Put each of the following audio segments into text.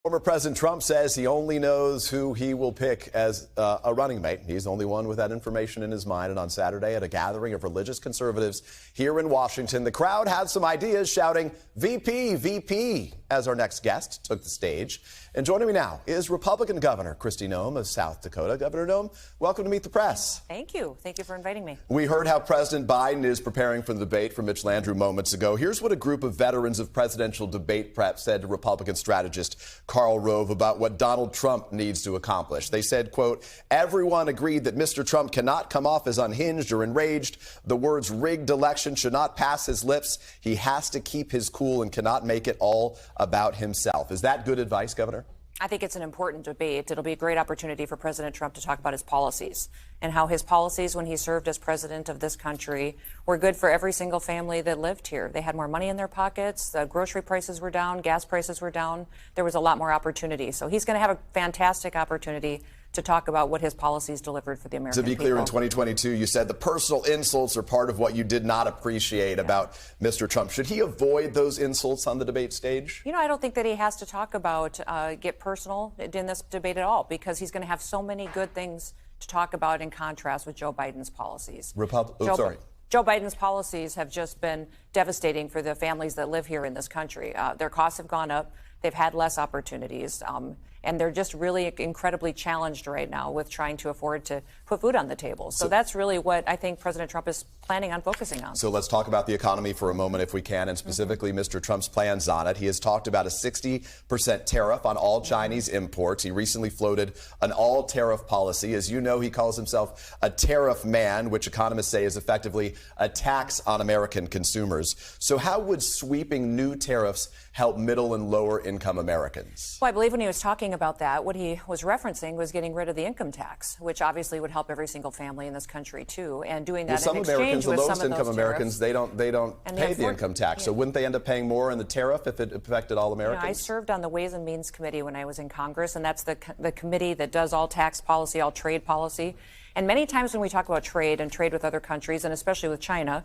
Former President Trump says he only knows who he will pick as a running mate. He's the only one with that information in his mind. And on Saturday, at a gathering of religious conservatives here in Washington, the crowd had some ideas shouting, "VP, VP," as our next guest took the stage. And joining me now is Republican Governor Kristi Noem of South Dakota. Governor Noem, welcome to Meet the Press. Thank you. Thank you for inviting me. We heard how President Biden is preparing for the debate from Mitch Landrieu moments ago. Here's what a group of veterans of presidential debate prep said to Republican strategist Karl Rove about what Donald Trump needs to accomplish. They said, quote, "Everyone agreed that Mr. Trump cannot come off as unhinged or enraged. The words rigged election should not pass his lips. He has to keep his cool and cannot make it all about himself." Is that good advice, Governor? I think it's an important debate. It'll be a great opportunity for President Trump to talk about his policies and how his policies when he served as president of this country were good for every single family that lived here. They had more money in their pockets. The grocery prices were down. Gas prices were down. There was a lot more opportunity. So he's going to have a fantastic opportunity to talk about what his policies delivered for the American people. To be clear, in 2022, you said the personal insults are part of what you did not appreciate about Mr. Trump. Should he avoid those insults on the debate stage? You know, I don't think that he has to talk about, get personal in this debate at all, because he's going to have so many good things to talk about in contrast with Joe Biden's policies. Joe Biden's policies have just been devastating for the families that live here in this country. Their costs have gone up. They've had less opportunities. And they're just really incredibly challenged right now with trying to afford to put food on the table. So that's really what I think President Trump is planning on focusing on. So let's talk about the economy for a moment, if we can, and specifically Mr. Trump's plans on it. He has talked about a 60% tariff on all Chinese imports. He recently floated an all-tariff policy. As you know, he calls himself a tariff man, which economists say is effectively a tax on American consumers. So how would sweeping new tariffs help middle and lower income Americans? Well, I believe when he was talking about that, what he was referencing was getting rid of the income tax, which obviously would help every single family in this country too, and doing that in exchange with some of those lowest income Americans, they don't pay the income tax. So wouldn't they end up paying more in the tariff if it affected all Americans? You know, I served on the Ways and Means Committee when I was in Congress, and that's the committee that does all tax policy, all trade policy. And many times when we talk about trade and trade with other countries, and especially with China,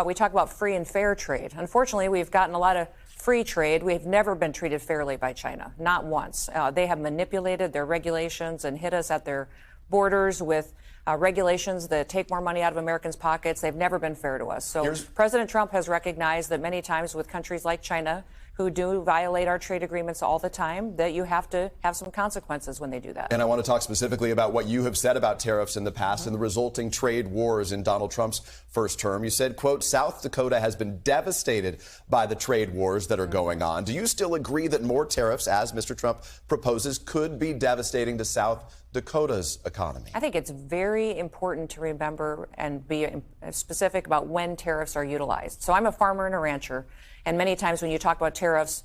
we talk about free and fair trade. Unfortunately, we've gotten a lot of free trade. We've never been treated fairly by China, not once. They have manipulated their regulations and hit us at their borders with regulations that take more money out of Americans' pockets. They've never been fair to us. So President Trump has recognized that many times with countries like China, who do violate our trade agreements all the time, that you have to have some consequences when they do that. And I want to talk specifically about what you have said about tariffs in the past and the resulting trade wars in Donald Trump's first term. You said, quote, "South Dakota has been devastated by the trade wars that are going on." Do you still agree that more tariffs, as Mr. Trump proposes, could be devastating to South Dakota's economy? I think it's very important to remember and be specific about when tariffs are utilized. So I'm a farmer and a rancher, and many times when you talk about tariffs,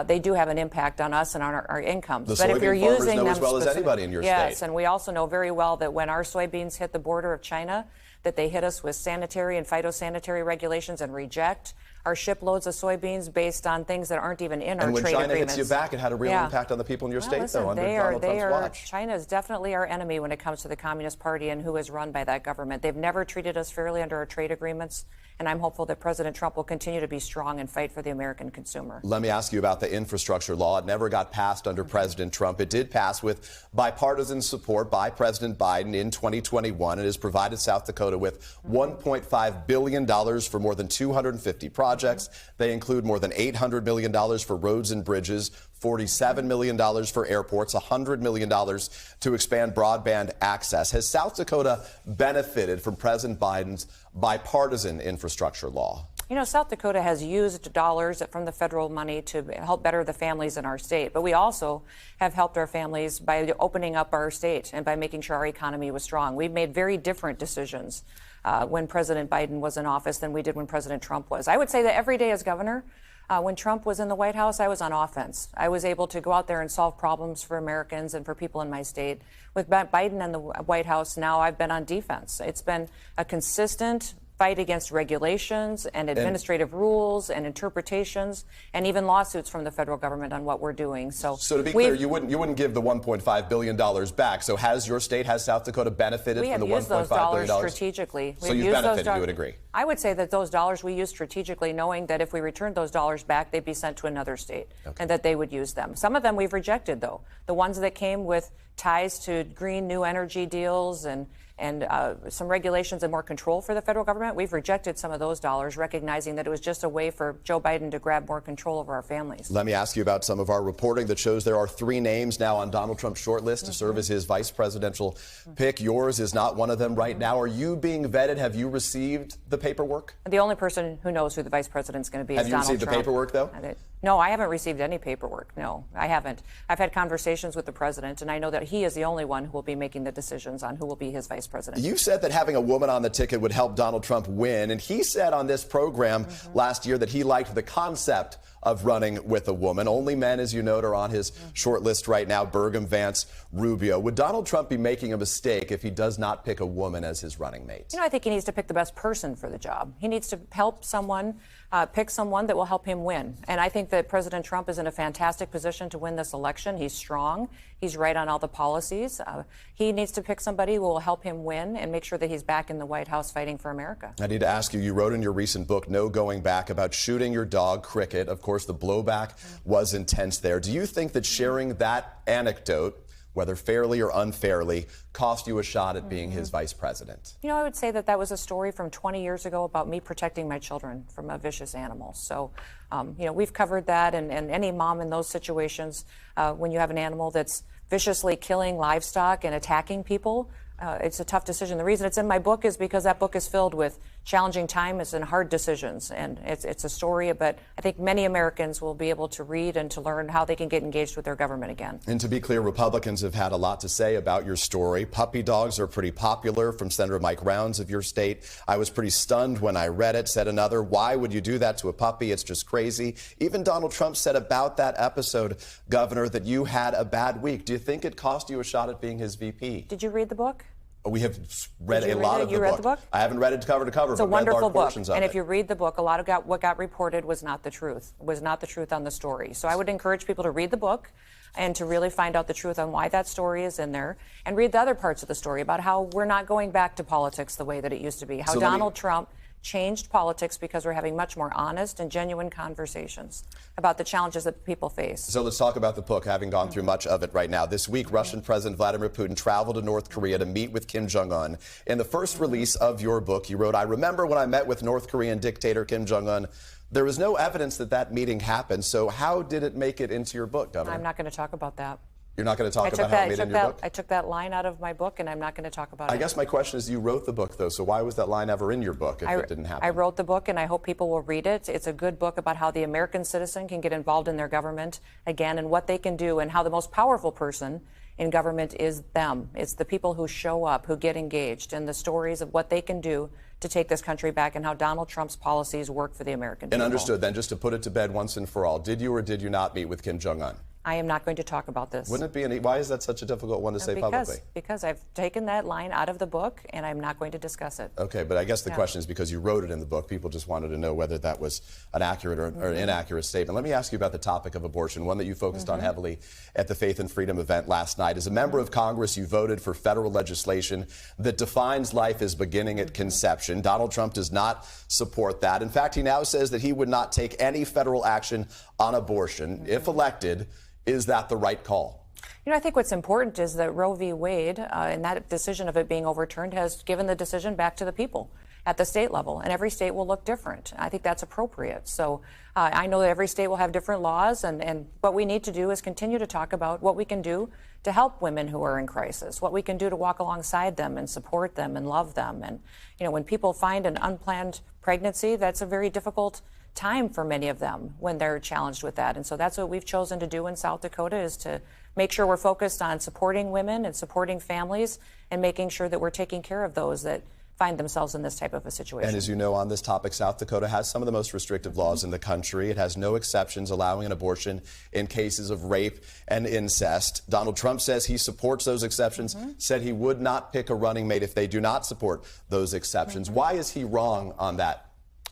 they do have an impact on us and on our incomes. But if you're using them as well as anybody in your state. Yes, and we also know very well that when our soybeans hit the border of China, that they hit us with sanitary and phytosanitary regulations and reject our shiploads of soybeans based on things that aren't even in our trade agreements. And when China hits you back, it had a real impact on the people in your state, though, under Donald Trump's watch. China is definitely our enemy when it comes to the Communist Party and who is run by that government. They've never treated us fairly under our trade agreements, and I'm hopeful that President Trump will continue to be strong and fight for the American consumer. Let me ask you about the infrastructure law. It never got passed under President Trump. It did pass with bipartisan support by President Biden in 2021. It has provided South Dakota with $1.5 billion for more than 250 projects. They include more than $800 million for roads and bridges, $47 million for airports, $100 million to expand broadband access. Has South Dakota benefited from President Biden's bipartisan infrastructure law? You know, South Dakota has used dollars from the federal money to help better the families in our state. But we also have helped our families by opening up our state and by making sure our economy was strong. We've made very different decisions when President Biden was in office than we did when President Trump was. I would say that every day as governor, when Trump was in the White House, I was on offense. I was able to go out there and solve problems for Americans and for people in my state. With Biden in the White House now, I've been on defense. It's been a consistent fight against regulations and administrative rules and interpretations and even lawsuits from the federal government on what we're doing. So to be clear, you wouldn't give the $1.5 billion back. So has South Dakota benefited from the $1.5 billion? We have used those dollars strategically. So you've benefited, you would agree? I would say that those dollars we use strategically, knowing that if we returned those dollars back, they'd be sent to another state and that they would use them. Some of them we've rejected, though. The ones that came with ties to green new energy deals and some regulations and more control for the federal government, we've rejected some of those dollars, recognizing that it was just a way for Joe Biden to grab more control over our families. Let me ask you about some of our reporting that shows there are 3 names now on Donald Trump's short list to serve as his vice presidential pick. Yours is not one of them right now. Are you being vetted? Have you received the paperwork? The only person who knows who the vice president's going to be is Donald Trump. Have you received the paperwork, though? No, I haven't received any paperwork. No, I haven't. I've had conversations with the president, and I know that he is the only one who will be making the decisions on who will be his vice president. You said that having a woman on the ticket would help Donald Trump win, and he said on this program last year that he liked the concept of running with a woman. Only men, as you note, are on his short list right now: Burgum, Vance, Rubio. Would Donald Trump be making a mistake if he does not pick a woman as his running mate? You know, I think he needs to pick the best person for the job. He needs to help someone, pick someone that will help him win. And I think that President Trump is in a fantastic position to win this election. He's strong. He's right on all the policies. He needs to pick somebody who will help him win and make sure that he's back in the White House fighting for America. I need to ask you, you wrote in your recent book, No Going Back, about shooting your dog, Cricket. Of course, the blowback was intense there. Do you think that sharing that anecdote, whether fairly or unfairly, cost you a shot at being his vice president? You know, I would say that that was a story from 20 years ago about me protecting my children from a vicious animal. So, you know, we've covered that, and any mom in those situations, when you have an animal that's viciously killing livestock and attacking people, it's a tough decision. The reason it's in my book is because that book is filled with challenging times and hard decisions. And it's a story, but I think many Americans will be able to read and to learn how they can get engaged with their government again. And to be clear, Republicans have had a lot to say about your story. Puppy dogs are pretty popular, from Senator Mike Rounds of your state. I was pretty stunned when I read it, said another. Why would you do that to a puppy? It's just crazy. Even Donald Trump said about that episode, Governor, that you had a bad week. Do you think it cost you a shot at being his VP? Did you read the book? We have read a lot of the book. You read the book? I haven't read it cover to cover, it's a but wonderful read large book. portions of and it. if you read the book, a lot of what got reported was not the truth. Was not the truth on the story. So I would encourage people to read the book and to really find out the truth on why that story is in there, and read the other parts of the story about how we're not going back to politics the way that it used to be. How Donald Trump changed politics because we're having much more honest and genuine conversations about the challenges that people face. So let's talk about the book, having gone through much of it right now. This week, Russian President Vladimir Putin traveled to North Korea to meet with Kim Jong-un. In the first release of your book, you wrote, "I remember when I met with North Korean dictator Kim Jong-un, there was no evidence that that meeting happened. So how did it make it into your book, Governor?" I'm not going to talk about that. You're not going to talk about how it made it in your book? I took that line out of my book, and I'm not going to talk about it. I guess my question is, you wrote the book, though, so why was that line ever in your book if it didn't happen? I wrote the book, and I hope people will read it. It's a good book about how the American citizen can get involved in their government again, and what they can do, and how the most powerful person in government is them. It's the people who show up, who get engaged, and the stories of what they can do to take this country back, and how Donald Trump's policies work for the American people. And understood, then, just to put it to bed once and for all, did you or did you not meet with Kim Jong-un? I am not going to talk about this. Wouldn't it be why is that such a difficult one to say publicly? Because I've taken that line out of the book, and I'm not going to discuss it. Okay, but I guess the question is, because you wrote it in the book, people just wanted to know whether that was an accurate or inaccurate statement. Let me ask you about the topic of abortion, one that you focused on heavily at the Faith and Freedom event last night. As a member of Congress, you voted for federal legislation that defines life as beginning at conception. Donald Trump does not support that. In fact, he now says that he would not take any federal action on abortion if elected. Is that the right call? You know, I think what's important is that Roe v. Wade, and that decision of it being overturned, has given the decision back to the people at the state level, and every state will look different. I think that's appropriate. So I know that every state will have different laws, and what we need to do is continue to talk about what we can do to help women who are in crisis, what we can do to walk alongside them and support them and love them. And, you know, when people find an unplanned pregnancy, that's a very difficult time for many of them when they're challenged with that. And so that's what we've chosen to do in South Dakota, is to make sure we're focused on supporting women and supporting families and making sure that we're taking care of those that find themselves in this type of a situation. And as you know, on this topic, South Dakota has some of the most restrictive laws in the country. It has no exceptions allowing an abortion in cases of rape and incest. Donald Trump says he supports those exceptions, said he would not pick a running mate if they do not support those exceptions. Why is he wrong on that?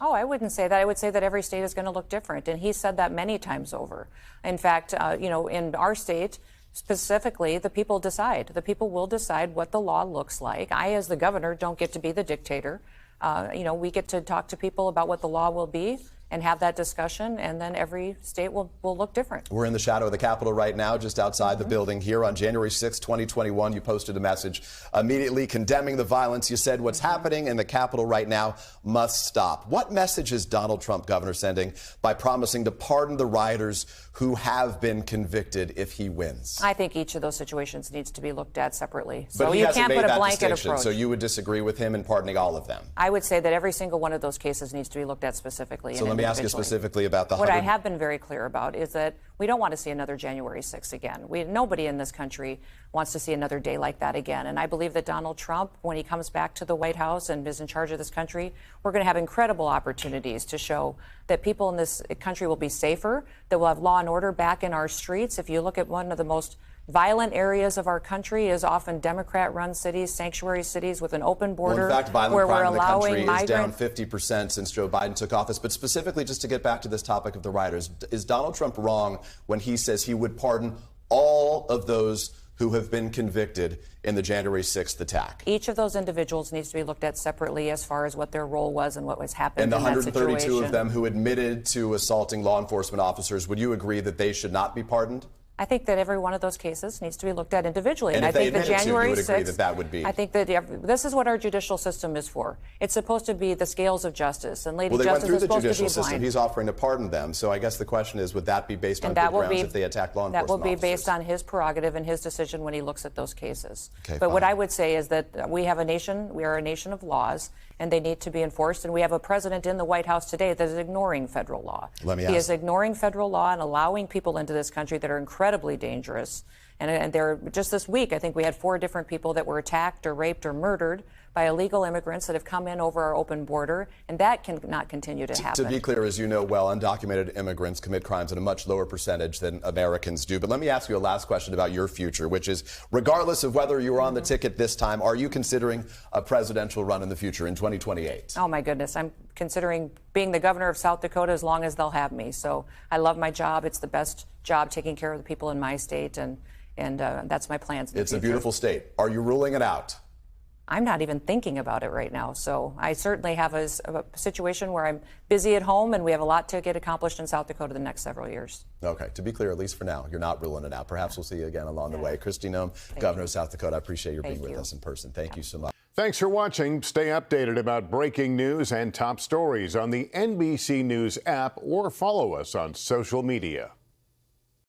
Oh, I wouldn't say that. I would say that every state is going to look different. And he said that many times over. In fact, you know, in our state, specifically, the people decide. The people will decide what the law looks like. I, as the governor, don't get to be the dictator. we get to talk to people about what the law will be and have that discussion, and then every state will look different. We're in the shadow of the Capitol right now, just outside the building here. On January 6, 2021, you posted a message immediately condemning the violence. You said what's happening in the Capitol right now must stop. What message is Donald Trump, Governor, sending by promising to pardon the rioters who have been convicted if he wins? I think each of those situations needs to be looked at separately. But So he you hasn't can't made put a that blanket distinction, approach. so you would disagree with him in pardoning all of them? I would say that every single one of those cases needs to be looked at specifically. So let me ask you specifically about the What I have been very clear about is that we don't want to see another January 6th again. Nobody in this country wants to see another day like that again. And I believe that Donald Trump, when he comes back to the White House and is in charge of this country, we're going to have incredible opportunities to show that people in this country will be safer, that we'll have law and order back in our streets. If you look at one of the most violent areas of our country is often Democrat-run cities, sanctuary cities with an open border, in fact, violent where crime we're in the country allowing is down 50% since Joe Biden took office. But specifically, just to get back to this topic of the rioters, is Donald Trump wrong when he says he would pardon all of those who have been convicted in the January 6th attack? Each of those individuals needs to be looked at separately as far as what their role was and what was happening in the in that 132 situation. of them who admitted to assaulting law enforcement officers, would you agree that they should not be pardoned? I think that every one of those cases needs to be looked at individually. And I if they think that admitted to, January you would agree 6th, that that would be? I think that this is what our judicial system is for. It's supposed to be the scales of justice, and Lady Well, they went Justice through is the supposed to judicial be system. blind. He's offering to pardon them. So I guess the question is, would that be based on good grounds if they attack law enforcement That will be officers? based on his prerogative and his decision when he looks at those cases. Okay, but what fine. I would say is that we are a nation of laws, and they need to be enforced. And we have a president in the White House today that is ignoring federal law. He is ignoring federal law and allowing people into this country that are incredibly dangerous. And there, just this week, I think we had 4 different people that were attacked or raped or murdered by illegal immigrants that have come in over our open border, and that cannot continue to happen. To be clear, as you know well, undocumented immigrants commit crimes at a much lower percentage than Americans do. But let me ask you a last question about your future, which is, regardless of whether you're on the ticket this time, are you considering a presidential run in the future in 2028? Oh, my goodness. I'm considering being the governor of South Dakota as long as they'll have me. So I love my job. It's the best job taking care of the people in my state, and that's my plans in the future. It's a beautiful state. Are you ruling it out? I'm not even thinking about it right now. So I certainly have a situation where I'm busy at home, and we have a lot to get accomplished in South Dakota the next several years. Okay. To be clear, at least for now, you're not ruling it out. Perhaps we'll see you again along the way. Kristi Noem, Governor of South Dakota, I appreciate your being with us in person. Thank you so much. Thanks for watching. Stay updated about breaking news and top stories on the NBC News app or follow us on social media.